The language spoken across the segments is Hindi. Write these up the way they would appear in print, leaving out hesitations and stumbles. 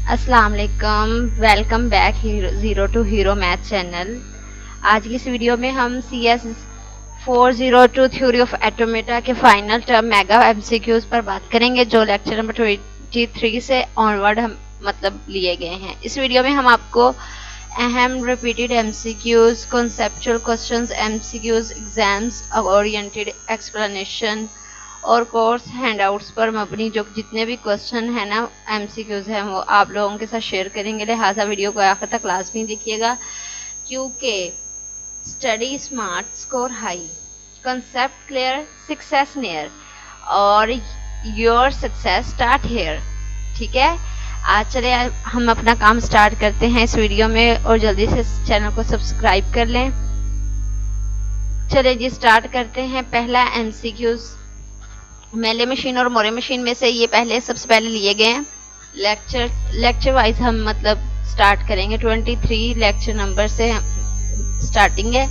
अस्सलाम वालेकुम, welcome back zero to hero math channel. आज की इस वीडियो में हम CS 402 थ्योरी ऑफ एटोमेटा के फाइनल टर्म मेगा MCQs पर बात करेंगे, जो लेक्चर नंबर 23 से ऑनवर्ड हम लिए गए हैं। इस वीडियो में हम आपको अहम repeated MCQs, conceptual questions, MCQs, exams oriented explanation और कोर्स हैंडआउट्स पर मबनी जो जितने भी क्वेश्चन है ना MCQs हैं वो आप लोगों के साथ शेयर करेंगे। लिहाजा वीडियो को आखिर तक लाजमी देखिएगा, क्योंकि study smart score high, concept clear, success near और योर सक्सेस स्टार्ट हियर। ठीक है, आज चले हम अपना काम स्टार्ट करते हैं इस वीडियो में, और जल्दी से चैनल को सब्सक्राइब कर लें। चले जी स्टार्ट करते हैं। पहला MCQs मेले मशीन और मोरे मशीन में से ये सबसे पहले लिए गए हैं। लेक्चर वाइज हम स्टार्ट करेंगे। 23 लेक्चर नंबर से स्टार्टिंग है।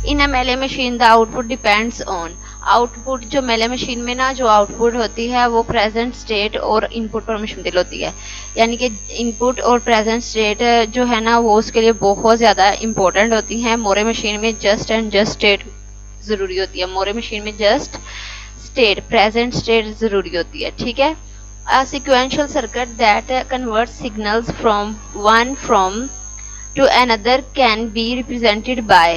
इन अ मेले machine the output depends on, output जो मेले मशीन में ना जो आउटपुट होती है वो प्रेजेंट स्टेट और इनपुट पर मुश्तमिल होती है। यानी कि इनपुट और प्रेजेंट स्टेट जो है ना वो उसके लिए बहुत ज़्यादा इंपॉर्टेंट होती हैं। मोरे मशीन में जस्ट एंड जस्ट स्टेट ज़रूरी होती है। मोरे मशीन में जस्ट स्टेट, प्रेजेंट स्टेट ज़रूरी होती है। ठीक है। A sequential circuit that converts signals from to another can be represented by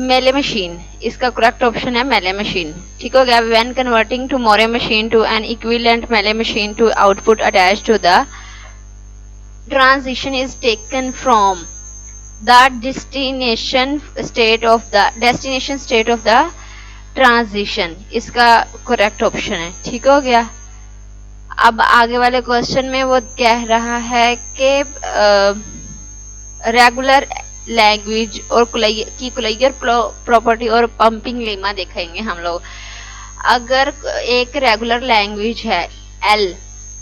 मेले मशीन। इसका करेक्ट ऑप्शन है मेले मशीन। ठीक हो गया। When converting to Moore machine to an equivalent मेले machine to output attached to the transition is taken from the destination state of the transition. इसका करेक्ट ऑप्शन है। ठीक हो गया। अब आगे वाले क्वेश्चन में वो कह रहा है कि रेगुलर लैंग्वेज और कुलैयर प्रॉपर्टी और पंपिंग लेमा देखेंगे हम लोग। अगर एक रेगुलर लैंग्वेज है L,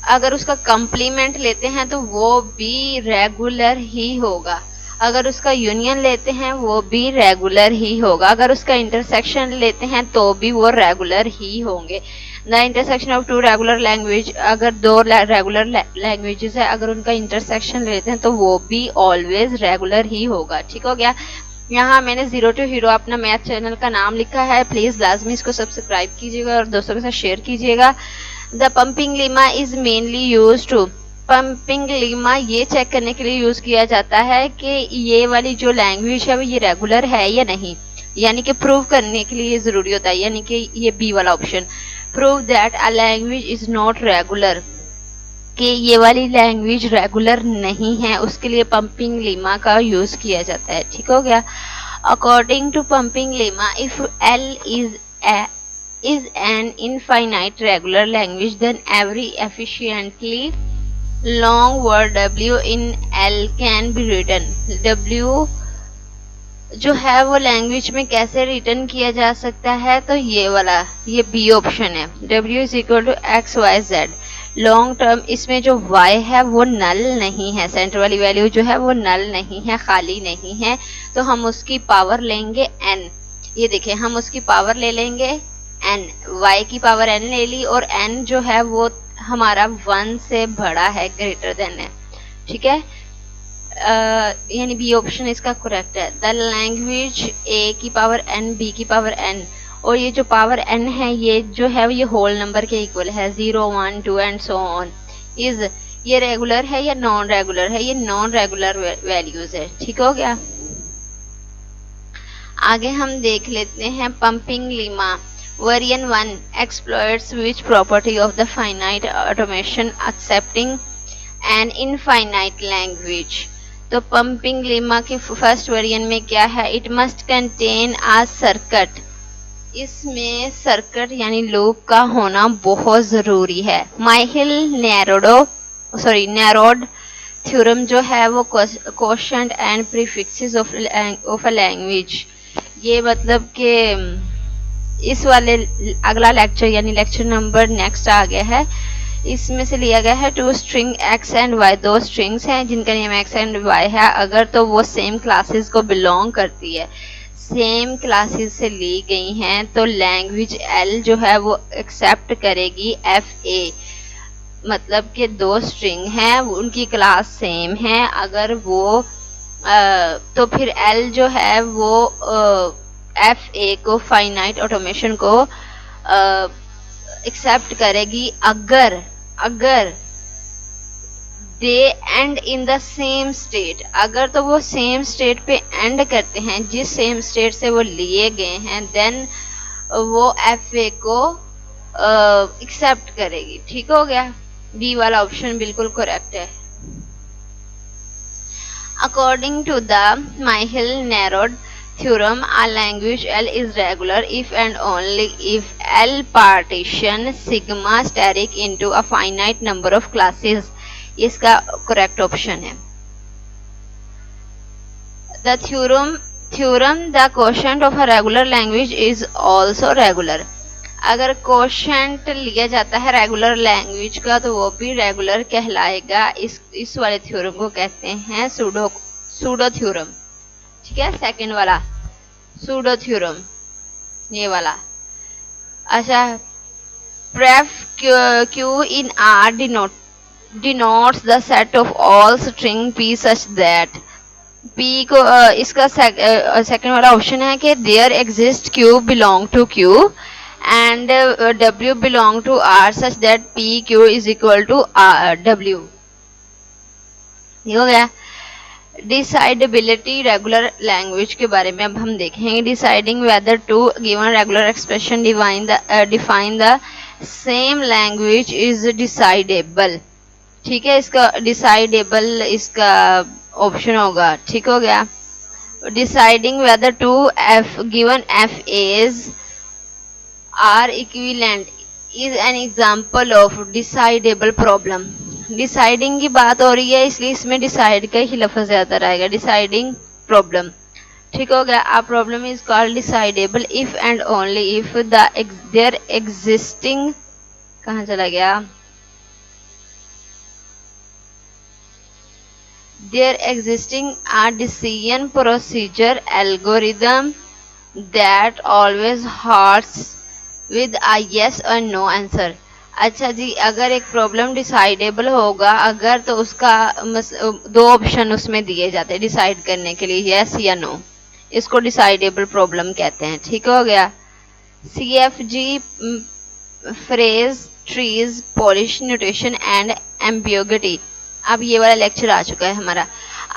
अगर उसका कंप्लीमेंट लेते हैं तो वो भी रेगुलर ही होगा। अगर उसका यूनियन लेते हैं वो भी रेगुलर ही होगा। अगर उसका इंटरसेक्शन लेते हैं तो भी वो रेगुलर ही होंगे। The intersection of two regular language, अगर दो रेगुलर लैंग्वेजेस है, अगर उनका इंटरसेक्शन लेते हैं तो वो भी ऑलवेज रेगुलर ही होगा। ठीक हो गया। यहाँ मैंने ज़ीरो टू हीरो अपना मैथ चैनल का नाम लिखा है, प्लीज़ लाजमी इसको सब्सक्राइब कीजिएगा और दोस्तों के साथ शेयर कीजिएगा। The pumping lemma is mainly use to, pumping lemma ये चेक करने के लिए यूज किया जाता है कि ये वाली जो लैंग्वेज है वो ये रेगुलर है या नहीं, यानी कि प्रूव करने के लिए जरूरी होता है। यानी कि ये बी वाला option, prove that a language is not regular, कि ये वाली लैंग्वेज रेगुलर नहीं है, उसके लिए पंपिंग लेमा का यूज किया जाता है। ठीक हो गया। According to pumping lemma, if L is an infinite regular language, then every efficiently long word W in L can be written. W जो है वो लैंग्वेज में कैसे रिटर्न किया जा सकता है, तो ये वाला, ये बी ऑप्शन है। W is equal to XYZ। Long term इसमें जो Y है वो नल नहीं है, सेंटर वाली वैल्यू जो है वो नल नहीं है, खाली नहीं है, तो हम उसकी पावर लेंगे N। ये देखिए, हम उसकी पावर ले लेंगे N, Y की पावर N ले ली, और N जो है वो हमारा 1 से बड़ा है, ग्रेटर देन है। ठीक है। यानी बी ऑप्शन इसका करेक्ट है। द लैंग्वेज A की पावर N, B की पावर N, और ये जो पावर N है ये जो है ये होल नंबर के इक्वल है, 0, 1, 2 एंड सो ऑन। इज ये रेगुलर है या नॉन रेगुलर है? ये नॉन रेगुलर वैल्यूज है। ठीक हो गया। आगे हम देख लेते हैं pumping lemma. Variant 1 exploits which property of the finite automation accepting an infinite language? तो पंपिंग लेमा के फर्स्ट वेरिएंट में क्या है? It must contain a circuit. इसमें सर्किट यानी लूप का होना बहुत ज़रूरी है। माइकल नैरोड थ्योरम जो है वो quotient and prefixes of a language, ये कि इस वाले अगला लेक्चर यानी लेक्चर नंबर नेक्स्ट आ गया है, इसमें से लिया गया है। Two string X and Y, दो स्ट्रिंग्स हैं जिनका नेम X एंड Y है। अगर तो वो सेम क्लासेस को बिलोंग करती है, सेम क्लासेस से ली गई हैं, तो लैंग्वेज L जो है वो एक्सेप्ट करेगी FA। मतलब कि दो स्ट्रिंग हैं, उनकी क्लास सेम है, अगर वो तो फिर एल जो है वो एफ ए को, फाइनाइट ऑटोमेशन को एक्सेप्ट करेगी अगर अगर they and in the same state. अगर तो वो सेम स्टेट पे एंड करते हैं, जिस सेम स्टेट से वो लिए गए हैं, देन वो एफ ए को एक्सेप्ट करेगी। ठीक हो गया, बी वाला ऑप्शन बिल्कुल करेक्ट है। According to the Myhill-Narrowd theorem, a language L is regular if and only if L partition sigma steric into a finite number of classes. इसका correct option है। The theorem the quotient of a regular language is also regular. अगर क्वोशंट लिया जाता है रेगुलर लैंग्वेज का तो वो भी रेगुलर कहलाएगा। इस वाले थ्योरम को कहते हैं सूडो थ्योरम। ठीक है, सेकंड वाला सूडो थ्योरम, ये वाला। अच्छा, pref Q in R denotes the set of all string p such that p को इसका सेकंड वाला ऑप्शन है कि there exists q belong to q and w belong to r such that pq is equal to w। ये हो गया। डिसाइडेबिलिटी रेगुलर लैंग्वेज के बारे में अब हम देखेंगे। Deciding whether two given regular expression define the same language is decidable. ठीक है, इसका डिसाइडेबल इसका ऑप्शन होगा। ठीक हो गया। Deciding whether two F given FAs are equivalent is an example of decidable problem. Deciding की बात हो रही है इसलिए इसमें डिसाइड का ही लफ्ज ज्यादा रहेगा। Deciding problem. ठीक हो गया। A problem is called decidable if and only if there existing, कहाँ चला गया, there existing a decision procedure algorithm that always halts with a yes or no answer। अच्छा जी, अगर एक प्रॉब्लम डिसाइडेबल होगा अगर तो उसका दो ऑप्शन उसमें दिए जाते हैं डिसाइड करने के लिए, यस या नो, इसको डिसाइडेबल प्रॉब्लम कहते हैं। ठीक हो गया। CFG phrase trees polish notation and ambiguity. अब ये वाला लेक्चर आ चुका है हमारा।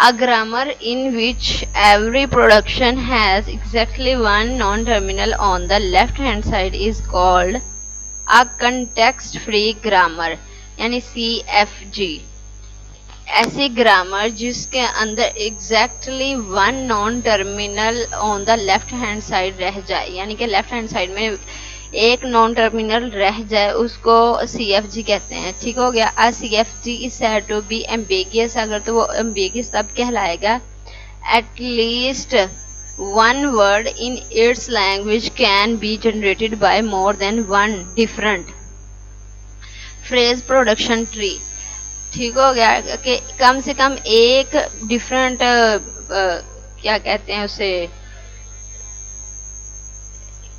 A grammar in which every production has exactly one non terminal on the left hand side is called a context free grammar, यानी CFG। ऐसी ग्रामर जिसके अंदर exactly one non terminal on the left hand side रह जाए, यानी कि लेफ्ट हैंड साइड में एक नॉन टर्मिनल रह जाए, उसको CFG कहते हैं। ठीक हो गया। A CFG is said to be ambiguous. अगर तो वो एम्बिगियस तब कहलाएगा at least one word in its language can be generated by more than one different phrase production tree. ठीक हो गया कि कम से कम एक डिफरेंट क्या कहते हैं उसे,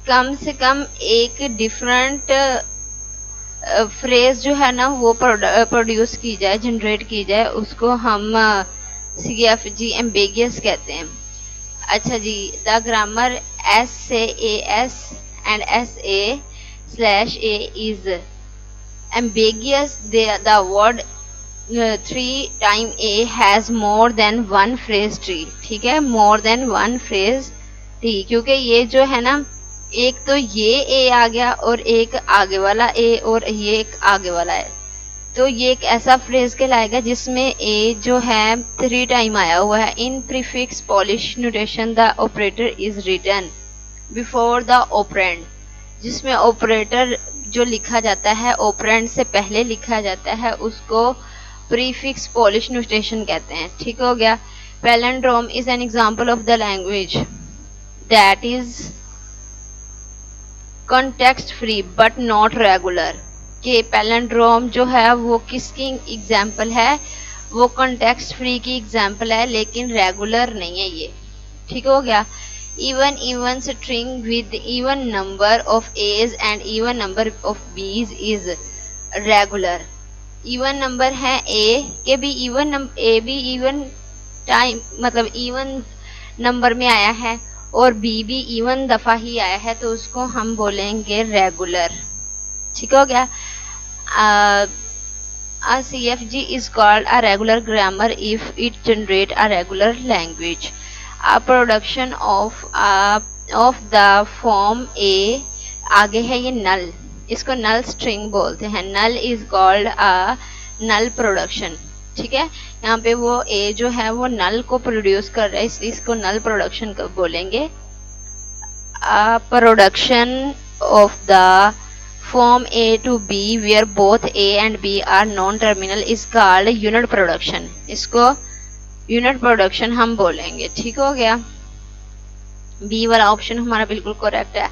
कम से कम एक डिफरेंट फ्रेज जो है ना वो प्रोड्यूस की जाए, जनरेट की जाए, उसको हम CFG एम्बिगियस कहते हैं। अच्छा जी, the grammar SAS and SA/A is ambiguous. The word 3 time A has more than one phrase tree. ठीक है, more than one phrase tree, क्योंकि ये जो है ना, एक तो ये ए आ गया और एक आगे वाला ए और ये एक आगे वाला है, तो ये एक ऐसा फ्रेज कहलाएगा जिसमें ए जो है 3 टाइम आया हुआ है। In prefix Polish notation the operator is written before the operand, जिसमें ऑपरेटर जो लिखा जाता है ऑपरेंड से पहले लिखा जाता है, उसको प्रीफिक्स पॉलिश नोटेशन कहते हैं। ठीक हो गया। Palindrome is an example of the language that is context free but not regular. के पैलिंड्रोम जो है वो किसकी एग्जाम्पल है, वो कॉन्टेक्स्ट फ्री की एग्जाम्पल है, लेकिन रेगुलर नहीं है ये। ठीक हो गया। even string with even number of A's and even number of B's is regular। Even number है ए के भी इवन ए भी इवन टाइम मतलब इवन नंबर में आया है और बी भी इवन दफा ही आया है तो उसको हम बोलेंगे रेगुलर। ठीक हो गया। A CFG is called a regular grammar if it generate a regular language. A production of the form A, आगे है ये null, इसको null string बोलते हैं। null is called a null production। ठीक है, यहाँ पे वो A जो है वो null को प्रोड्यूस कर रहा है इसलिए इसको null production बोलेंगे। A production of the form A to B where both A and B are non-terminal is called unit production। इसको unit production हम बोलेंगे। ठीक हो गया। बी वाला ऑप्शन हमारा बिल्कुल करेक्ट है।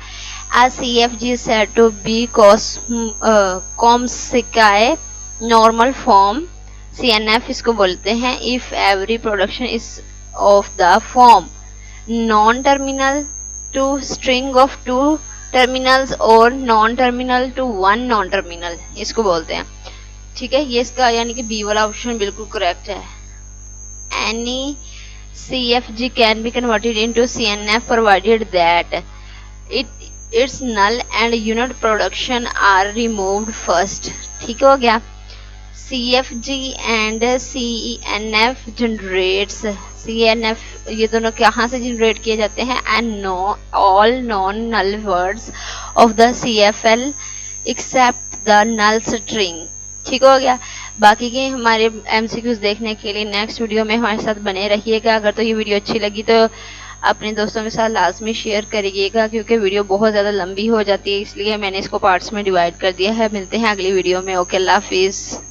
A CFG is said to be Chomsky normal form CNF इसको बोलते हैं if every production is of the form non-terminal to string of two terminals और non terminal to one non terminal इसको बोलते हैं। ठीक है, ये इसका यानी कि बी वाला ऑप्शन बिल्कुल करेक्ट है। Any CFG can be converted into CNF provided that it's null and unit production are removed first. ठीक हो गया। CFG and CNF generates CNF ये दोनों कहाँ से जनरेट किए जाते हैं and all non null words of the CFL except the null string. ठीक हो गया। बाकी के हमारे MCQs देखने के लिए नेक्स्ट वीडियो में हमारे साथ बने रहिएगा। अगर तो ये वीडियो अच्छी लगी तो अपने दोस्तों के साथ लाजमी शेयर करिएगा क्योंकि वीडियो बहुत ज़्यादा लंबी हो जाती है इसलिए मैंने इसको पार्ट्स में डिवाइड कर दिया है। मिलते हैं अगली वीडियो में। ओके, अल्लाह हाफिज़।